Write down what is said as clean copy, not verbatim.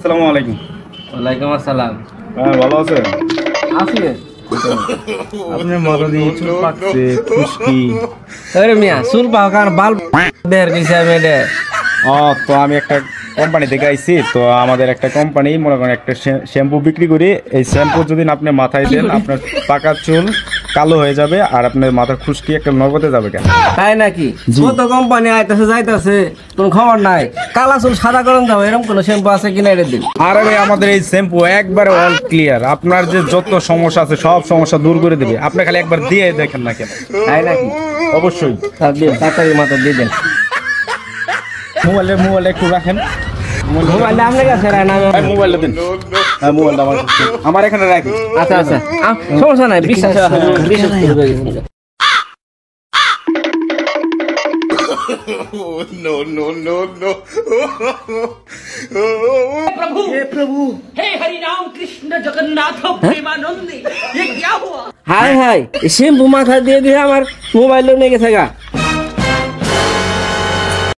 আসসালামু আলাইকুম। ওয়ালাইকুম আসসালাম। হ্যাঁ, ভালো আছেন? আছি। আপনার মাথা দিয়ে চুল পাকছে, খুশকি। আরে মিয়া চুল পাকার বাল বের কইছে আমি রে। তো আমি একটা কোম্পানি থেকে আইছি। তো আমাদের একটা কোম্পানি মনে করেন একটা শ্যাম্পু বিক্রি করি। এই শ্যাম্পু যদি আপনি মাথায় দেন, আপনার পাকা চুল কালো হয়ে যাবে আর আপনার মাথা খুশকি একটা নগদে যাবে। কেন তাই নাকি? কত কোম্পানি আইতাছে যাইতাছে, কোন খবর নাই। কালা চুল সাদা করন যাও, এরকম কোন শ্যাম্পু আছে কিনা এর দিন? আরে ভাই, আমাদের এই শ্যাম্পু একবারে অল ক্লিয়ার। আপনার যে যত সমস্যা আছে সব সমস্যা দূর করে দেবে। আপনি খালি একবার দিয়ে দেখেন না কেন? তাই নাকি? অবশ্যই। তাড়াতাড়ি মাথা দিয়ে দেন। মোবাইলটা একটু রাখেন। মোবাইলটা আপনার কাছে রাখেন। মোবাইলটা দিন। হ্যাঁ, মোবাইলটা আমার এখানে রাখি। আচ্ছা আচ্ছা, সমস্যা নাই, বিশ্বাস বিশ্বাস করে গেছেন। No, no, no, no. प्रभु हे प्रभु हे हरि राम कृष्ण जगन्नाथ प्रेमानंद ये क्या हुआ? হাই হাই, শ্যাম্পু মাথা দিয়ে দিয়ে আমার মোবাইল নিয়ে গেছে গা।